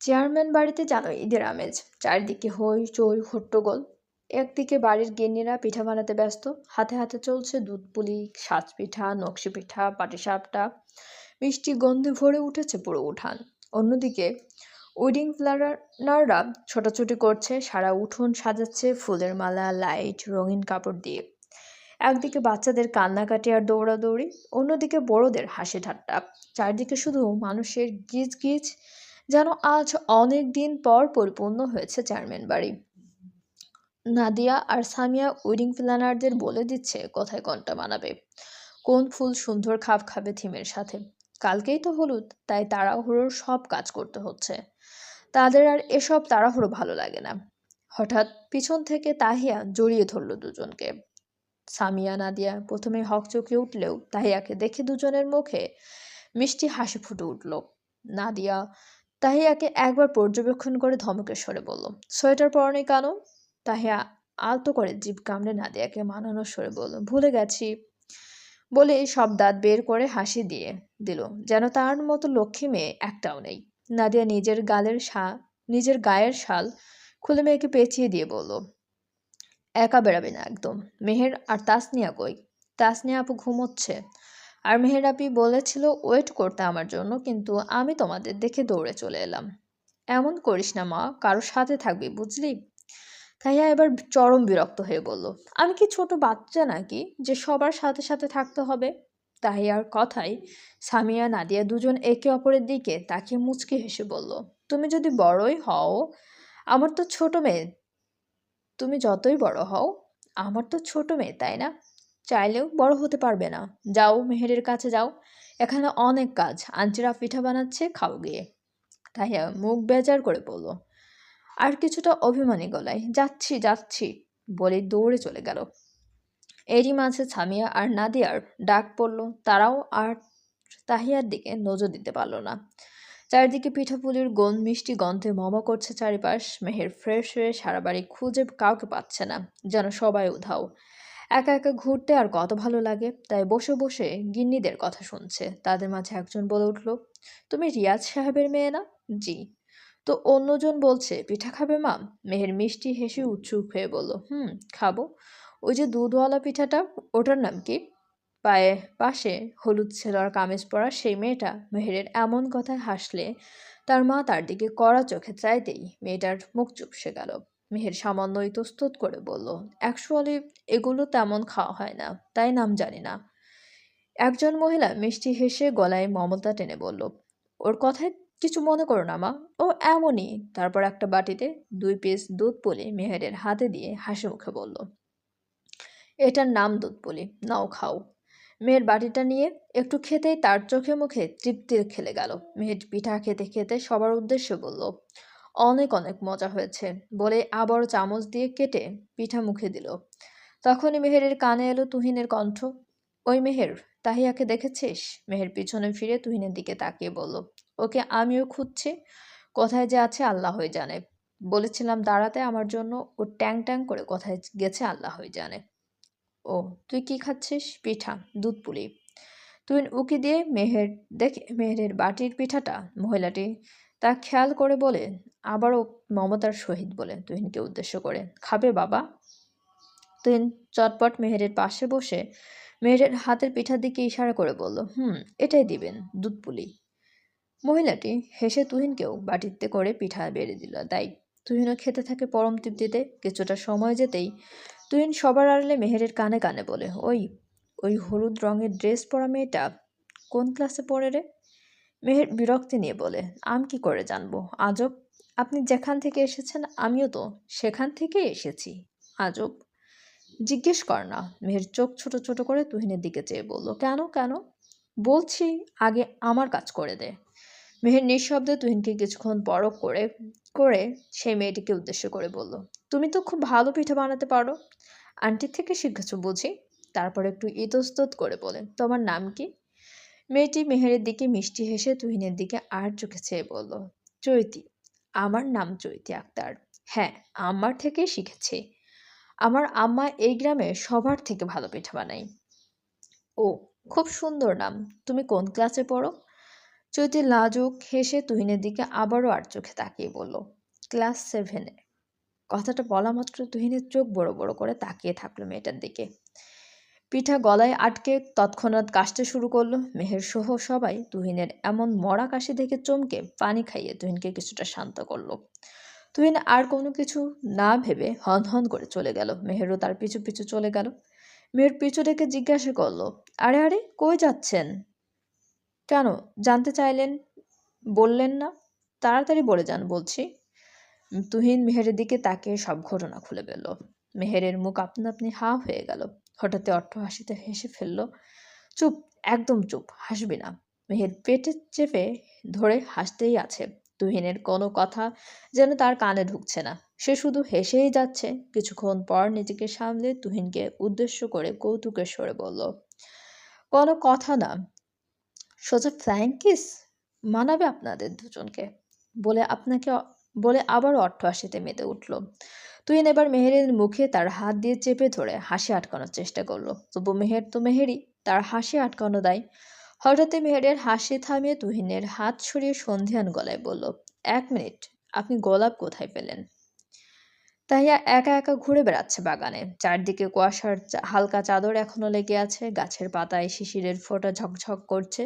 Chairman বাড়িতে জানো ঈদের আমেজ। চারিদিকে হইচই হট্টগোল। একদিকে বাড়ির গিন্নিরা পিঠা বানাতে ব্যস্ত, হাতে হাতে চলছে দুধ পুলি, সাজ পিঠা, নকশি পিঠা, পাটিসাপটা। মিষ্টি গন্ধে ভরে উঠেছে পুরো উঠান। অন্যদিকে ওয়েডিং প্ল্যানাররা ছোটাছুটি করছে, সারা উঠোন সাজাচ্ছে ফুলের মালা, লাইট, রঙিন কাপড় দিয়ে। একদিকে বাচ্চাদের কান্নাকাটি আর দৌড়াদৌড়ি, অন্যদিকে বড়দের হাসি ঠাট্টা। চারদিকে শুধু মানুষের গিজ গিজ, যেন আজ অনেক দিন পর পরিপূর্ণ হয়েছে চেয়ারম্যান বাড়ি। নাদিয়া আর সামিয়া ওয়েডিং প্ল্যানারদের বলে দিচ্ছে কোথায় কোনটা মানাবে, কোন ফুল সুন্দর খাপ খাবে থিমের সাথে। কালকেই তো হলুদ, তাই তাড়াহুড়োর সব কাজ করতে হচ্ছে। তাদের আর এসব তাড়াহুড়ো ভালো লাগে না। হঠাৎ পিছন থেকে তাহিয়া জড়িয়ে ধরল দুজনকে। সামিয়া নাদিয়া প্রথমে হকচকে উঠলেও তাহিয়াকে দেখে দুজনের মুখে মিষ্টি হাসি ফুটে উঠল। নাদিয়া তাহিয়াকে একবার পর্যবেক্ষণ করে ধমকের স্বরে বলল, সোয়েটার পরনি কেন? তাহিয়া আলতো করে জিভ কামড়ে নাদিয়াকে মানানোর স্বরে বলল, ভুলে গেছি। বলে সব দাঁত বের করে হাসি দিয়ে দিল, যেন তার মতো লক্ষ্মী মেয়ে একটাও নেই। নাদিয়া নিজের গায়ের শাল খুলে মেয়েকে পেঁচিয়ে দিয়ে বলল, একা বেরাবে না একদম। মেহের আর তাসনিয়া কই? তাসনিয়া আপু ঘুমোচ্ছে। আর মেহের আপি বলেছিল ওয়েট করতে আমার জন্য, কিন্তু আমি তোমাদের দেখে দৌড়ে চলে এলাম। এমন করিস না মা, কারোর সাথে থাকবি বুঝলি? তাইয়া এবার চরম বিরক্ত হয়ে বলল, আমি কি ছোট বাচ্চা নাকি যে সবার সাথে সাথে থাকতে হবে? তাহিয়ার কথায় সামিয়া নাদিয়া দুজন একে অপরের দিকে তাকিয়ে মুচকি হেসে বলল, তুমি যদি বড়ই হও, আমার তো ছোট মেয়ে। তুমি যতই বড় হও, আমার তো ছোট মেয়ে, তাই না? চাইলেও বড় হতে পারবে না। যাও মেহেরের কাছে যাও, এখানে অনেক কাজ। আন্টিরা পিঠা বানাচ্ছে, খাও গিয়ে। তাহিয়া মুখ বেজার করে বলল, আর কিছুটা অভিমানী গলায়, যাচ্ছি যাচ্ছি বলে দৌড়ে চলে গেল। এরই মাঝে সামিয়া আর নাদিয়ার ডাক পড়ল। তারাও আর তাহিয়ার দিকে নজর দিতে পারল না। চারিদিকে পিঠাপুলির মিষ্টি গন্ধে করছে চারিপাশ। মেহের ফ্রেশ হয়ে সারা বাড়ি খুঁজে কাউকে পাচ্ছে না, যেন সবাই উধাও। একা একা ঘুরতে আর কত ভালো লাগে, তাই বসে বসে গিন্নিদের কথা শুনছে। তাদের মাঝে একজন বলে উঠল, তুমি রিয়াজ সাহেবের মেয়ে না? জি। তো অন্যজন বলছে পিঠা খাবে মা? মেহের মিষ্টি হেসে উৎসুক হয়ে বলল, খাবো। ওই যে দুধওয়ালা পিঠাটা, ওটার নাম কি? পাশে হলুদ ছেঁড়ার কামিজ পরা সেই মেয়েটা মেহেরের এমন কথায় হাসলে তার মা তার দিকে কড়া চোখে চাইতেই মেয়েটার মুখ চুপসে গেল। মেহের সামান্য ইতস্তত করে বলল, অ্যাকচুয়ালি এগুলো তেমন খাওয়া হয় না, তাই নাম জানি না। একজন মহিলা মিষ্টি হেসে গলায় মমতা টেনে বলল, ওর কথায় কিছু মনে করো না মা, ও এমনই। তারপর একটা বাটিতে 2 পিস দুধ পুলি মেহেরের হাতে দিয়ে হাসি মুখে বলল, এটার নাম দুধ পুলি, নাও খাও। মেয়ের বাটিটা নিয়ে একটু খেতেই তার চোখে মুখে তৃপ্তির খেলে গেল। মেহের পিঠা খেতে খেতে সবার উদ্দেশ্যে বলল, অনেক অনেক মজা হয়েছে বলে আবারও চামচ দিয়ে কেটে পিঠা মুখে দিল। তখনই মেহেরের কানে এলো তুহিনের কণ্ঠ, ওই মেহের, তাহিয়াকে দেখেছিস? মেহের পিছনে ফিরে তুহিনের দিকে তাকিয়ে বলল, ওকে আমিও খুঁজছি, কোথায় যে আছে আল্লাহই জানে। বলেছিলাম দাঁড়াতে আমার জন্য, ও ট্যাং ট্যাং করে কোথায় গেছে আল্লাহই জানে। ও, তুই কি খাচ্ছিস? পিঠা, দুধ পুলি। তুহিন উকি দিয়ে মেহেরের বাটির পিঠাটা মহিলাটি তা খেয়াল করে বলে, আবারও মমতার সহিত বলে তুহিনকে উদ্দেশ্য করে, খাবে বাবা? তুহিন চটপট মেহেরের পাশে বসে মেহেরের হাতের পিঠার দিকে ইশারা করে বলল, এটাই দিবেন, দুধ পুলি। মহিলাটি হেসে তুহিনকেও বাটিতে করে পিঠা বেড়ে দিল। তাই তুহিনও খেতে থাকে পরম তৃপ্তিতে। কিছুটা সময় যেতেই তুহিন সবার আড়ালে মেহেরের কানে কানে বলে, ওই ওই হলুদ রঙের ড্রেস পরা মেয়েটা কোন ক্লাসে পড়ে রে? মেহের বিরক্তি নিয়ে বলে, আমি কি করে জানবো, আজব। আপনি যেখান থেকে এসেছেন আমিও তো সেখান থেকেই এসেছি, আজব। জিজ্ঞেস কর না। মেহের চোখ ছোট ছোট করে তুহিনের দিকে চেয়ে বলল, কেন কেন? বলছি, আগে আমার কাজ করে দে। মেহের নিঃশব্দে তুহিনকে কিছুক্ষণ পরখ করে করে সেই মেয়েটিকে উদ্দেশ্য করে বলল, তুমি তো খুব ভালো পিঠা বানাতে পারো, আন্টির থেকে শিখেছো বুঝি? তারপর একটু ইতস্তত করে বলে, তোমার নাম কি? মেয়েটি মেহেরের দিকে মিষ্টি হেসে তুহিনের দিকে আর চোখে চেয়ে বলল, চৈতি। আমার নাম চৈতি আক্তার। হ্যাঁ, আমার থেকেই শিখেছি। আমার আম্মা এই গ্রামে সবার থেকে ভালো পিঠা বানায়। ও, খুব সুন্দর নাম। তুমি কোন ক্লাসে পড়ো? চৈতি লাজুক হেসে তুহিনের দিকে আবারও আর চোখে তাকিয়ে বলল, ক্লাস 7-এ। কথাটা বলা মাত্র তুহিনের চোখ বড় বড় করে তাকিয়ে থাকলো মেয়েটার দিকে। পিঠা গলায় আটকে তৎক্ষণাৎ কাশতে শুরু করলো। মেহের সহ সবাই তুহিনের এমন মরা কাশি দেখে চমকে পানি খাইয়ে তুহিনকে কিছুটা শান্ত করলো। তুহিন আর কোনো কিছু না ভেবে হন হন করে চলে গেল। মেহেরও তার পিছু পিছু চলে গেল। মেয়ের পিছু ডেকে জিজ্ঞাসা করলো, আরে আরে কই যাচ্ছেন? কেন জানতে চাইলেন? বললেন না? তাড়াতাড়ি বলে যান বলছি। তুহিন মেহেরের দিকে তাকিয়ে সব ঘটনা খুলে ফেলল। মেহেরের মুখ আপনা আপনি হা হয়ে গেল। হঠাৎ অট্ট হাসিতে হেসে ফেলল। চুপ, একদম চুপ, হাসবি না। মেহের পেটে চেপে ধরে হাসতেই আছে। তুহিনের কোনো কথা যেন তার কানে ঢুকছে না। সে শুধু হেসেই যাচ্ছে। কিছুক্ষণ পর নিজেকে সামলে তুহিনকে উদ্দেশ্য করে কৌতুকের স্বরে বলল, কোনো কথা না, সোজা ফ্লাইং কিস মানাবে আপনাদের দুজনকে। বলে আবার অট্টহাসিতে মেতে উঠল। তুহিন এবার মেহেরের মুখে তার হাত দিয়ে চেপে ধরে হাসি আটকানোর চেষ্টা করলো। তবু মেহের তো মেহেরই, তার হাসি আটকানো দায়। হঠাৎই মেহেরের হাসি থামিয়ে তুহিনের হাত সরিয়ে সন্ধিয়ান গলায় বলল, 1 মিনিট, আপনি গোলাপ কোথায় পেলেন? তাহিয়া একা একা ঘুরে বেড়াচ্ছে বাগানে। চারদিকে কুয়াশার হালকা চাদর এখনো লেগে আছে। গাছের পাতায় শিশিরের ফোঁটা ঝকঝক করছে।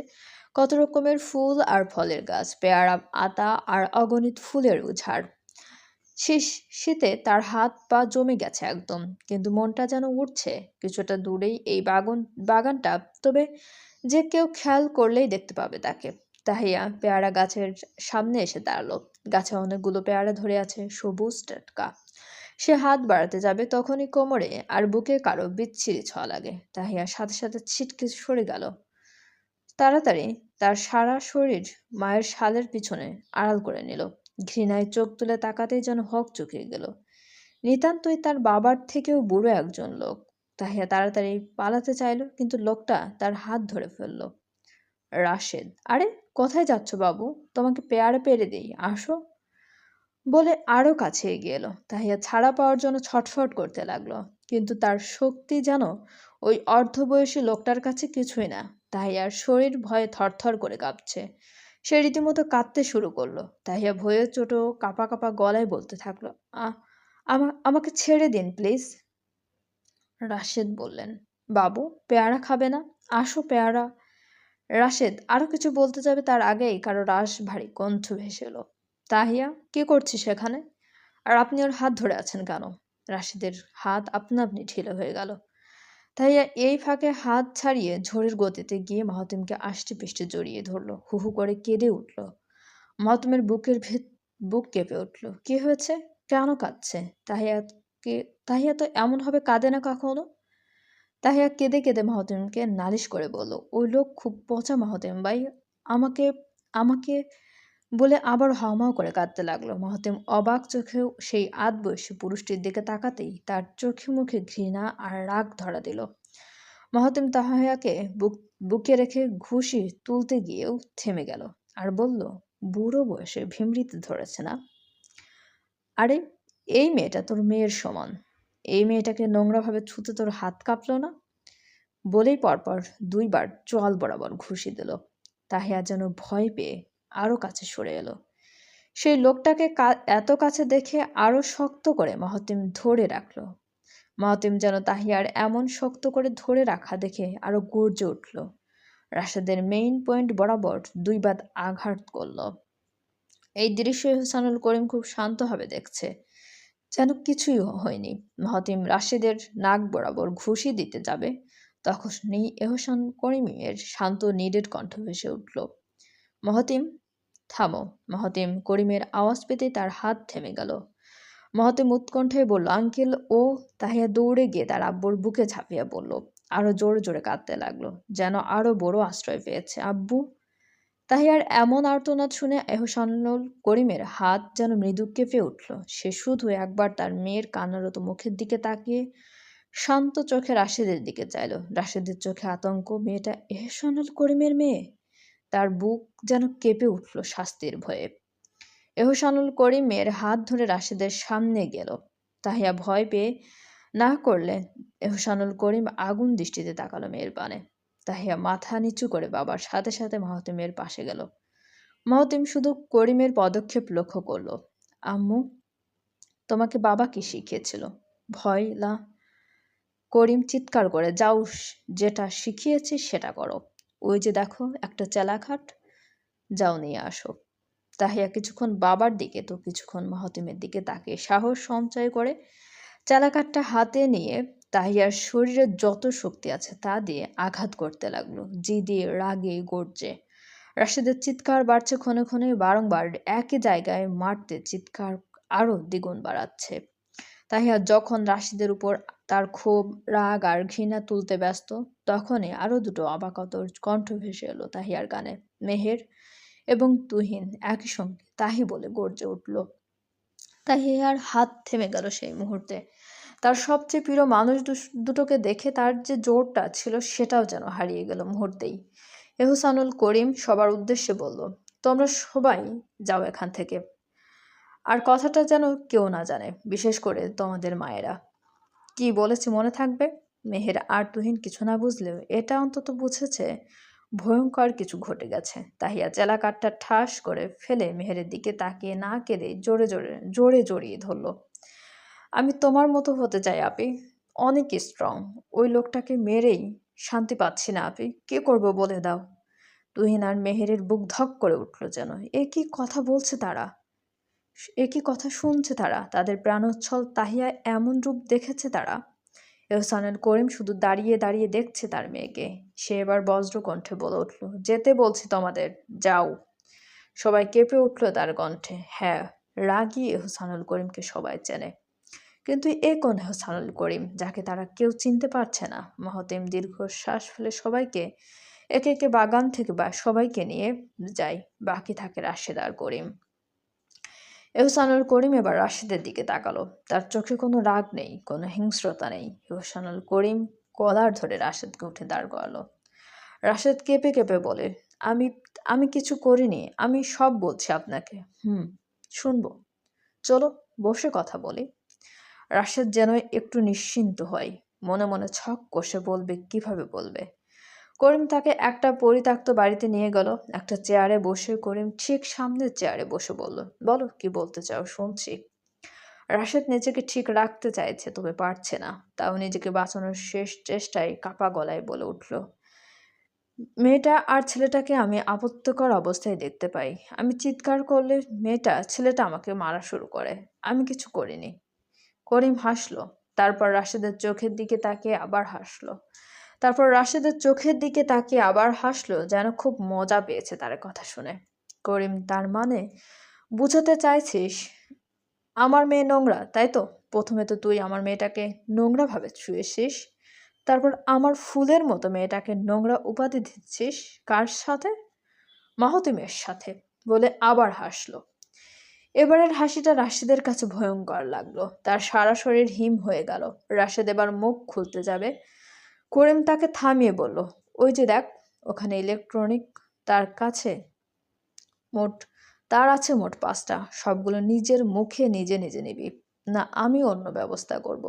কত রকমের ফুল আর ফলের গাছ, পেয়ারা, আতা আর অগণিত ফুলের উঝাড়। শীতে তার হাত পা জমে গেছে একদম, কিন্তু মনটা যেন উঠছে। কিছুটা দূরেই এই বাগানটা, তবে যে কেউ খেয়াল করলেই দেখতে পাবে তাকে। তাহিয়া পেয়ারা গাছের সামনে এসে দাঁড়ালো। গাছে অনেকগুলো পেয়ারা ধরে আছে, সবুজ টাটকা। সে হাত বাড়াতে যাবে, তখনই কোমরে আর বুকে কারো বিচ্ছিরি ছোঁয়া লাগে। তাহিয়ার সাথে সাথে ছিটকে সরে গেল। তাড়াতাড়ি তার সারা শরীর মায়ের শালের পিছনে আড়াল করে নিল। ঘৃণায় চোখ তুলে তাকাতেই যেন হক চুকিয়ে গেল। নিতান্তই তার বাবার থেকেও বুড়ো একজন লোক। তাহিয়া তাড়াতাড়ি পালাতে চাইল, কিন্তু লোকটা তার হাত ধরে ফেলল। রাশেদ, আরে কোথায় যাচ্ছ বাবু? তোমাকে পেয়ারা পেরে দেই, আসো। বলে আরো কাছে এগিয়ে এলো। তাহিয়া ছাড়া পাওয়ার জন্য ছটফট করতে লাগলো, কিন্তু তার শক্তি যেন ওই অর্ধবয়সী লোকটার কাছে কিছুই না। তাহিয়ার শরীর ভয়ে থরথর করে কাঁপছে। সে রীতিমতো কাঁদতে শুরু করলো। তাহিয়া ভয়ে চোটো কাঁপা কাঁপা গলায় বলতে থাকলো, আমাকে ছেড়ে দিন প্লিজ। রাশেদ বললেন, বাবু পেয়ারা খাবে না? আসো পেয়ারা। রাশেদ আরো কিছু বলতে যাবে, তার আগেই কারো রাশ ভারী কণ্ঠ ভেসে এলো। তাহিয়া, কি করছিস সেখানে? আর আপনি ওর হাত ধরে আছেন কেন? রাশেদের হাত আপনা আপনি ঢিলে হয়ে গেল। তাহিয়া এই ফাঁকে হাত ছাড়িয়ে ঝড়ের গতিতে গিয়ে মাহাতিমকে আষ্টে পৃষ্ঠে জড়িয়ে ধরলো। হু হু করে কেঁদে উঠল। মাহাতিমের বুক কেঁপে উঠল। কি হয়েছে? কেন কাঁদছে? তাহিয়া তো এমন ভাবে কাঁদে না কখনো। তাহিয়া কেঁদে কেঁদে মাহাতিমকে নালিশ করে বলল, ওই লোক খুব পচা মাহাতিম ভাই, আমাকে আমাকে বলে আবার হাউমাউ করে কাঁদতে লাগলো। মাহাতিম অবাক চোখেও সেই আধবয়সী পুরুষটির দিকে তাকাতেই তার চোখে মুখে ঘৃণা আর রাগ ধরা দিল। মাহাতিম তাহিয়াকে বুকে রেখে ঘুষি তুলতে গিয়েও থেমে গেল আর বলল, বুড়ো বয়সে ভিমরিতে ধরেছে না? আরে এই মেয়েটা তোর মেয়ের সমান। এই মেয়েটাকে নোংরাভাবে ছুঁতে তোর হাত কাঁপলো না? বলেই পরপর 2বার চোয়াল বরাবর ঘুষি দিল। তাহিয়া যেন ভয় পেয়ে আরো কাছে সরে এলো। সেই লোকটাকে এত কাছে দেখে আরো শক্ত করে মাহাতিম ধরে রাখলো। মাহাতিম যেন তাহিয়ার এমন শক্ত করে ধরে রাখা দেখে আরো গর্জে উঠল। রাশেদের মেইন পয়েন্ট বরাবর 2বার আঘাত করল। এই দৃশ্য ইহসানুল করিম খুব শান্তভাবে দেখছে, যেন কিছুই হয়নি। মাহাতিম রাশেদের নাক বরাবর ঘুষি দিতে যাবে, তখনই এহসান করিমের শান্ত নিরেট কণ্ঠ ভেসে উঠল, মাহাতিম থামো। মাহাতিম করিমের আওয়াজ পেতে তার হাত থেমে গেল। মাহাতিম উৎকণ্ঠায় বলল, আঙ্কেল। ও তাহিয়া দৌড়ে গিয়ে তার আব্বুর বুকে ঝাঁপিয়ে পড়ল। আরো জোরে জোরে কাঁদতে লাগলো, যেন আরো বড় আশ্রয় পেয়েছে। আব্বু! তাহিয়ার এমন আর্তনাদ শুনে এহসানুল করিমের হাত যেন মৃদু কেঁপে উঠল। সে শুধু একবার তার মেয়ের কান্নারত মুখের দিকে তাকিয়ে শান্ত চোখে রাশেদের দিকে চাইল। রাশেদের চোখে আতঙ্ক। মেয়েটা এহসানুল করিমের মেয়ে? তার বুক যেন কেঁপে উঠল শাস্তির ভয়ে। এহসানুল করিম মেয়ের হাত ধরে রাশেদের সামনে গেল। তাহিয়া ভয় পেয়ে না করলে এহসানুল করিম আগুন দৃষ্টিতে তাকালো মেয়ের পানে। তাহিয়া মাথা নিচু করে বাবার সাথে সাথে মাহাতিমের পাশে গেল। মাহতিম শুধু করিমের পদক্ষেপ লক্ষ্য করল। আম্মু, তোমাকে বাবা কি শিখিয়েছিল? ভয় না? করিম চিৎকার করে, যাও, যেটা শিখিয়েছি সেটা করো। ওই যে দেখো একটা চেলাখাট, যাও নিয়ে আসো। তাহিয়া কিছুক্ষণ বাবার দিকে তো কিছুক্ষণ মাহতিমের দিকে তাকিয়ে সাহস সঞ্চয় করে চালাকাঠটা হাতে নিয়ে তাহিয়ার শরীরে যত শক্তি আছে তা দিয়ে আঘাত করতে লাগলো, জিদে রাগে গর্জে। রাশেদের চিৎকার বাড়ছে ক্ষণে ক্ষণে, বারংবার একই জায়গায় মারতে চিৎকার আরো দ্বিগুণ বাড়াচ্ছে। তাহিয়া যখন রাশিদের উপর তার ক্ষোভ, রাগ আর ঘৃণা তুলতে ব্যস্ত, তখনই আরো দুটো অবাকতর কণ্ঠ ভেসে এলো তাহিয়ার কানে। মেহের এবং তুহিন একই সঙ্গে তাহি বলে গর্জে উঠল। তাহিয়ার হাত থেমে গেল সেই মুহূর্তে। তার সবচেয়ে প্রিয় মানুষ দুটোকে দেখে তার যে জোরটা ছিল সেটাও যেন হারিয়ে গেল মুহূর্তেই। এহসানুল করিম সবার উদ্দেশ্যে বলল, তোমরা সবাই যাও এখান থেকে। আর কথাটা যেন কেউ না জানে, বিশেষ করে তোমাদের মায়েরা। কি বলেছি মনে থাকবে? মেহের আর তুহিন কিছু না বুঝলেও এটা অন্তত বুঝেছে ভয়ঙ্কর কিছু ঘটে গেছে। তাহিয়া চেলাকাঠটা ঠাস করে ফেলে মেহেরের দিকে তাকিয়ে না কেঁদে জোরে জোরে জোরে জড়িয়ে ধরল। আমি তোমার মতো হতে চাই আপি, অনেক স্ট্রং। ওই লোকটাকে মেরেই শান্তি পাচ্ছি না আপি, কি করব বলে দাও। তুহিন আর মেহেরের বুক ধক করে উঠল যেন। এ কি কথা বলছে তারা? এ কি কথা শুনছে তারা? তাদের প্রাণোচ্ছল তাহিয়া এমন রূপ দেখেছে তারা? এহসানুল করিম শুধু দাঁড়িয়ে দাঁড়িয়ে দেখছে তার মেয়েকে। সে এবার বজ্র কণ্ঠে বলে উঠল, যেতে বলছি তোমাদের, যাও। সবাই কেঁপে উঠল তার কণ্ঠে। হ্যাঁ, রাগী এহসানুল করিমকে সবাই চেনে, কিন্তু এ কোন এহসানুল করিম যাকে তারা কেউ চিনতে পারছে না? মাহতিম দীর্ঘশ্বাস ফেলে সবাইকে একে একে বাগান থেকে বা সবাইকে নিয়ে যায়। বাকি থাকে রাশেদ আর করিম। এহসানুল করিম এবার রাশেদের দিকে তাকালো। তার চোখে কোনো রাগ নেই, কোনো হিংস্রতা নেই। এহসানুল করিম কলার ধরে রাশেদকে উঠে দাঁড় করালো। রাশেদ কেঁপে কেঁপে বলে, আমি আমি কিছু করিনি, আমি সব বলছি আপনাকে। শুনবো, চলো বসে কথা বলি। রাশেদ যেন একটু নিশ্চিন্ত হয়, মনে মনে ছক কষে বলবে কিভাবে বলবে। করিম তাকে একটা পরিত্যক্ত বাড়িতে নিয়ে গেল। একটা চেয়ারে বসে করিম ঠিক সামনের চেয়ারে বসে বলল, বলো কি বলতে চাও, শুনছি। রাশেদ নিজেকে ঠিক রাখতে চাইছে, তবে পারছে না। তাও নিজেকে বাঁচানোর শেষ চেষ্টায় কাপা গলায় বলে উঠল, মেয়েটা আর ছেলেটাকে আমি আপত্তিকর অবস্থায় দেখতে পাই। আমি চিৎকার করলে ছেলেটা আমাকে মারা শুরু করে। আমি কিছু করিনি। করিম হাসল, তারপর রাশেদের চোখের দিকে তাকিয়ে আবার হাসলো। যেন খুব মজা পেয়েছে তার কথা শুনে। করিম, তার মানে বুঝাতে চাইছিস আমার মেয়ে নোংরা, তাই তো? প্রথমে তো তুই আমার মেয়েটাকে নোংরা ভাবে ছুঁয়েছিস, তারপর আমার ফুলের মতো মেয়েটাকে নোংরা উপাধি দিচ্ছিস। কার সাথে? মাহতিমের সাথে, বলে আবার হাসলো। এবারের হাসিটা রাশেদের কাছে ভয়ঙ্কর লাগলো। তার সারা শরীর হিম হয়ে গেল। রাশেদ এবার মুখ খুলতে যাবে, করিম তাকে থামিয়ে বলল, ওই যে দেখ, ওখানে ইলেকট্রনিক তার কাছে মোট তার আছে মোট 5টা। সবগুলো নিজের মুখে নিজে নিজে নিবি, না আমি অন্য ব্যবস্থা করব।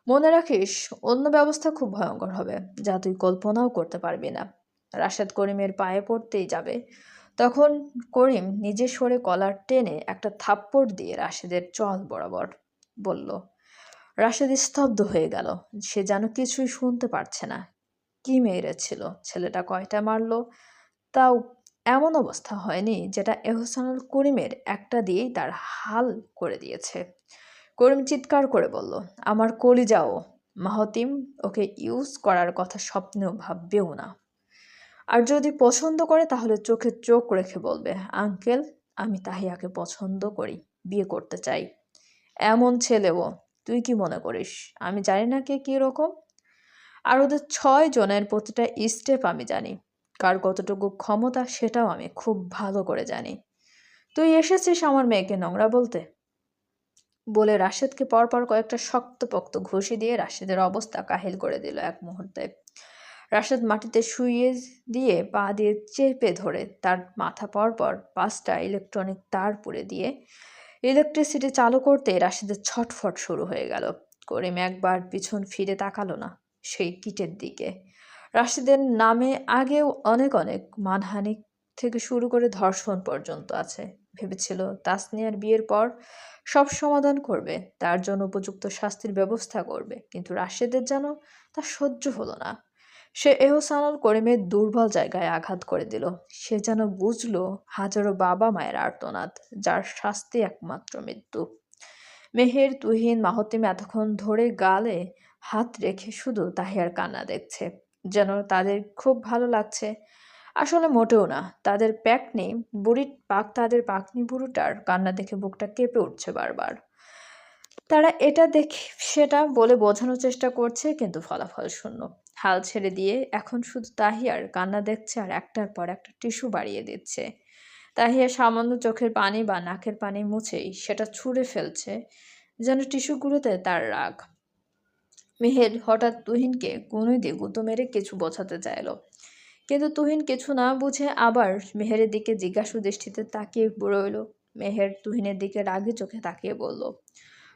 মনে রাখিস, অন্য ব্যবস্থা খুব ভয়ঙ্কর হবে, যা তুই কল্পনাও করতে পারবি না। রাশেদ করিমের পায়ে পড়তেই যাবে, তখন করিম নিজে সরে কলার টেনে একটা থাপ্পড় দিয়ে রাশেদের চল বরাবর বলল। রাশেদ স্তব্ধ হয়ে গেল, সে যেন কিছুই শুনতে পারছে না। কি মেরেছিল, ছেলেটা কয়টা মারলো, তাও এমন অবস্থা হয়নি যেটা এহসানুল করিমের একটা দিয়েই তার হাল করে দিয়েছে। করিম চিৎকার করে বলল, আমার কলিজাও। মাহতিম ওকে ইউজ করার কথা স্বপ্নেও ভাববেও না। আর যদি পছন্দ করে তাহলে চোখে চোখ রেখে বলবে, আঙ্কেল, আমি তাহিয়াকে পছন্দ করি, বিয়ে করতে চাই। এমন ছেলেও। তুই কি মনে করিস আমি জানি না কে কি রকম? আর ওদের 6 জনের প্রতিটা স্টেপ আমি জানি, কার কতটুকু ক্ষমতা সেটাও আমি খুব ভালো করে জানি। তুই এসেছিস আমার মেয়েকে নোংরা বলতে? বলে রাশেদকে পরপর কয়েকটা শক্তপোক্ত ঘুষি দিয়ে রাশেদের অবস্থা কাহিল করে দিল এক মুহূর্তে। রাশেদ মাটিতে শুইয়ে দিয়ে পা দিয়ে চেপে ধরে তার মাথা পরপর 5টা ইলেকট্রনিক তার পুড়ে দিয়ে ইলেকট্রিসিটি চালু করতে রাশেদের ছটফট শুরু হয়ে গেল। করিম একবার পিছন ফিরে তাকালো না সেই কিটের দিকে। রাশেদের নামে আগেও অনেক অনেক মানহানি থেকে শুরু করে ধর্ষণ পর্যন্ত আছে। ভেবেছিল তাসনিয়ার বিয়ের পর সব সমাধান করবে, তার জন্য উপযুক্ত শাস্তির ব্যবস্থা করবে, কিন্তু রাশেদের যেন তা সহ্য হলো না। সে এহসানুল করিমের দুর্বল জায়গায় আঘাত করে দিল। সে যেন বুঝলো হাজারো বাবা মায়ের আর্তনাদ, যার শাস্তি একমাত্র মৃত্যু। মেহের, তুহিন, মাহতিম এতক্ষণ ধরে গালে হাত রেখে শুধু তাহিয়ার কান্না দেখছে, যেন তাদের খুব ভালো লাগছে। আসলে মোটেও না। তাদের পাকনি বুড়োটার কান্না দেখে বুকটা কেঁপে উঠছে বারবার। তারা এটা দেখে সেটা বলে বোঝানোর চেষ্টা করছে, কিন্তু ফলাফল শূন্য। হাল ছেড়ে দিয়ে এখন শুধু তাহিয়ার কান্না দেখছে আর একটার পর একটা টিস্যু বাড়িয়ে দিচ্ছে। তাহিয়া সামান্য চোখের পানি বা নাকের পানি মুছেই সেটা ছুঁড়ে ফেলছে, যেন টিস্যুগুলোতে তার রাগ। মেহের হঠাৎ তুহিনকে কনুই দিয়ে গুঁতো মেরে কিছু বোঝাতে চাইল, কিন্তু তুহিন কিছু না বুঝে আবার মেহেরের দিকে জিজ্ঞাসু দৃষ্টিতে তাকিয়ে রইল। মেহের তুহিনের দিকে রাগী চোখে তাকিয়ে বলল,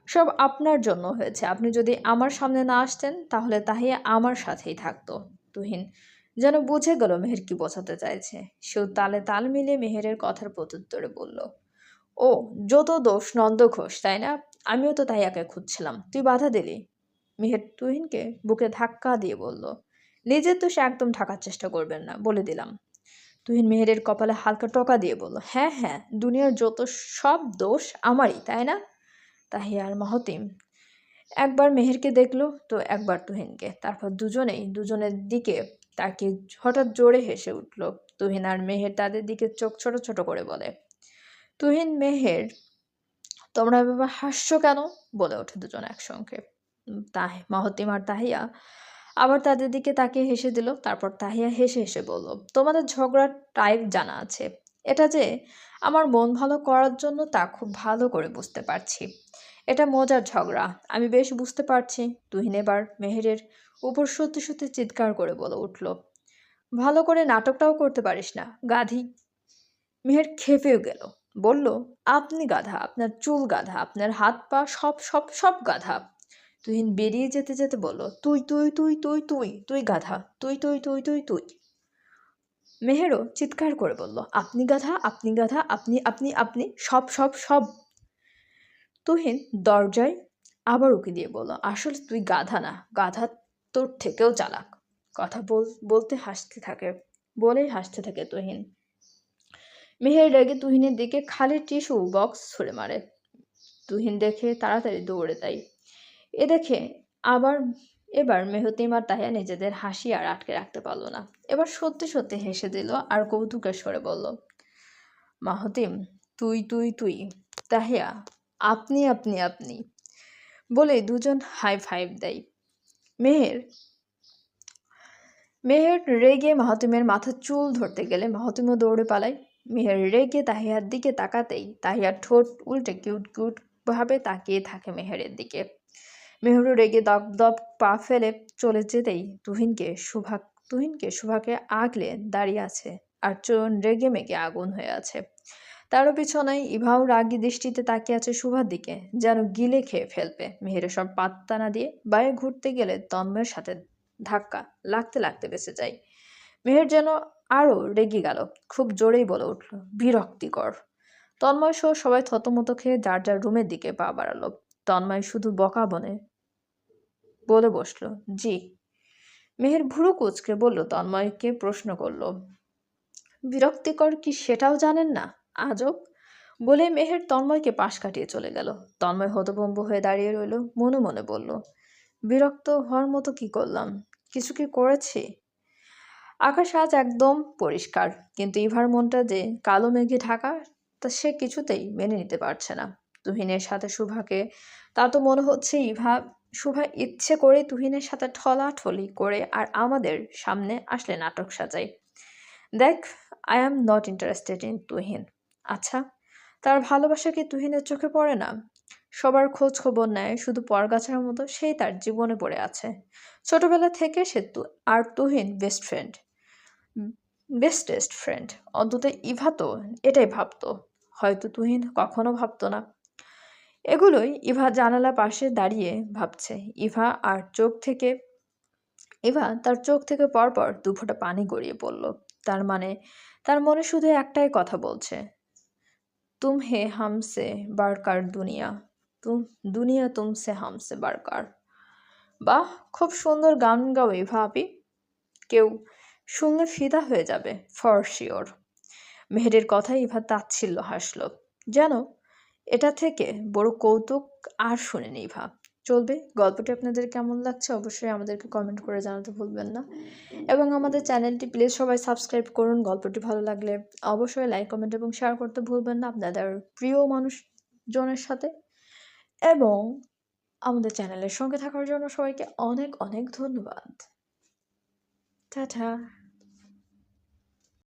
সব আপনার জন্য হয়েছে। আপনি যদি আমার সামনে না আসতেন তাহলে তাহিয়া আমার সাথেই থাকতো। তুহিন যেন বুঝে গেল মেহের কি বোঝাতে চাইছে। সেও তালে তাল মিলিয়ে মেহেরের কথার প্রত্যুত্তরে বলল, ও, যত দোষ নন্দ ঘোষ, তাই না? আমিও তো তাহিয়াকে খুঁজছিলাম, তুই বাধা দিলি। মেহের তুহিনকে বুকে ধাক্কা দিয়ে বলল, নিজের দোষ একদম ঢাকার চেষ্টা করবেন না, বলে দিলাম। তুহিন মেহেরের কপালে হালকা টকা দিয়ে বলল, হ্যাঁ হ্যাঁ, দুনিয়ার যত সব দোষ আমারই, তাই না? তাহিয়া আর মাহতিম একবার মেহেরকে দেখলো, তো একবার তুহিনকে, তারপর দুজনের দিকে তাকিয়ে হঠাৎ জোরে হেসে উঠল। তুহিন আর মেহের তাদের দিকে চোখ ছোট ছোট করে বলে, তুহিন, মেহের, তোমরা এভাবে হাসছো কেন? বলে ওঠে দুজন একসঙ্গে। মাহতিম আর তাহিয়া আবার তাদের দিকে তাকিয়ে হেসে দিল। তারপর তাহিয়া হেসে হেসে বলল, তোমাদের ঝগড়ার টাইপ জানা আছে। এটা যে আমার মন ভালো করার জন্য তা খুব ভালো করে বুঝতে পারছি। এটা মজার ঝগড়া, আমি বেশ বুঝতে পারছি। তুহিন এবার মেহেরের উপর সত্যি সত্যি চিৎকার করে বলে উঠল, ভালো করে নাটকটাও করতে পারিস না, গাধি। মেহের খেপেও গেল, বলল, আপনি গাধা, আপনার চুল গাধা, আপনার হাত পা সব সব সব গাধা। তুহিন বেরিয়ে যেতে যেতে বলল, তুই তুই তুই তুই তুই তুই গাধা, তুই তুই তুই তুই তুই। মেহেরও চিৎকার করে বলল, আপনি গাধা, আপনি গাধা, আপনি আপনি আপনি সব সব সব। তুহিন দরজায় আবার উকি দিয়ে বলল, আসলে তুই গাধা না, গাধা তোর থেকেও চালাক। কথা বলেই হাসতে থাকে তুহিন। মেহের রেগে তুহিনের দিকে খালি টিস্যু বক্স ছুঁড়ে মারে। তুহিন দেখে তাড়াতাড়ি দৌড়ে দেয়। এবার মেহতিম আর তাহিয়া নিজেদের হাসি আর আটকে রাখতে পারল না। এবার সত্যি সত্যি হেসে দিল আর কৌতুকের স্বরে বলল, মাহতিম, তুই তুই তুই, তাহিয়া আপনি আপনি আপনি, বলে দুজন হাই ফাইভ দেয়। মেহের রেগে মাহতিমের মাথার চুল ধরতে গেলে মাহতিমও দৌড়ে পালায়। মেহের রেগে তাহিয়ার দিকে তাকাতেই তাহিয়ার ঠোঁট উল্টে কিউট কিউট ভাবে তাকিয়ে থাকে মেহেরের দিকে। মেহেরও রেগে দপ দপ পা ফেলে চলে যেতেই তুহিনকে সুভাকে আগলে দাঁড়িয়ে আছে, আর চোন রেগে মেগে আগুন হয়ে আছে। তারও পিছনেই ইভাও রাগী দৃষ্টিতে তাকিয়ে আছে শুভার দিকে, যেন গিলে খেয়ে ফেলবে। মেহেরের সব পাত্তা না দিয়ে বাইরে ঘুরতে গেলে তন্ময়ের সাথে ধাক্কা লাগতে লাগতে বেঁচে যায়। মেহের যেন আরো রেগে গেল, খুব জোরেই বলে উঠল, বিরক্তিকর। তন্ময় সহ সবাই থতমত খেয়ে যার যার রুমের দিকে পা বাড়ালো। তন্ময় শুধু বকা বলে বসলো, জি। মেহের ভুরু কুঁচকে বলল, তন্ময়কে প্রশ্ন করলো, বিরক্তিকর কি সেটাও জানেন না, আজব। বলে মেহের তন্ময়কে পাশ কাটিয়ে চলে গেল। তন্ময় হতভম্ব হয়ে দাঁড়িয়ে রইল, মনে মনে বলল, বিরক্ত হওয়ার মতো কি করলাম? কিছু কি করেছি? আকাশ আজ একদম পরিষ্কার, কিন্তু ইভার মনটা যে কালো মেঘে ঢাকা, তা সে কিছুতেই মেনে নিতে পারছে না। তুহিনের সাথে শুভাকে, তা তো মনে হচ্ছে শুভা ইচ্ছে করে তুহিনের সাথে ঠলাঠলি করে আর আমাদের সামনে আসলে নাটক সাজাই। দেখ, I am not interested in Tuhin. আচ্ছা, তার ভালোবাসা কি তুহিনের চোখে পড়ে না? সবার খোঁজ খবর নেয়, শুধু পরগাছার মতো সেই তার জীবনে পড়ে আছে। ছোটবেলা থেকে আর তুহিন বেস্টেস্ট ফ্রেন্ড। অন্তত ইভা তো এটাই ভাবতো, হয়তো তুহিন কখনো ভাবতো না। এগুলোই ইভা জানালা পাশে দাঁড়িয়ে ভাবছে। ইভা তার চোখ থেকে পরপর 2 ফোঁটা পানি গড়িয়ে পড়ল। তার মানে তার মনে শুধু একটাই কথা বলছে, তুমহে হামসে বারকার দুনিয়া, দুনিয়া তুমসে হামসে বারকার। বাহ, খুব সুন্দর গান গাও ইভা আপি, কেউ শুনলে ফিদা হয়ে যাবে ফর শিওর। মেহেরের কথায় ইভা তাচ্ছিল্য হাসল, যেন এটা থেকে বড় কৌতুক আর শুনেনি ইভা। চলবে, গল্পটি আপনাদের কেমন লাগছে অবশ্যই আমাদেরকে কমেন্ট করে জানাতে ভুলবেন না, এবং আমাদের চ্যানেলটি প্লিজ সবাই সাবস্ক্রাইব করুন। গল্পটি ভালো লাগলে অবশ্যই লাইক, কমেন্ট এবং শেয়ার করতে ভুলবেন না আপনাদের প্রিয় মানুষজনের সাথে। এবং আমাদের চ্যানেলের সঙ্গে থাকার জন্য সবাইকে অনেক অনেক ধন্যবাদ। টাটা।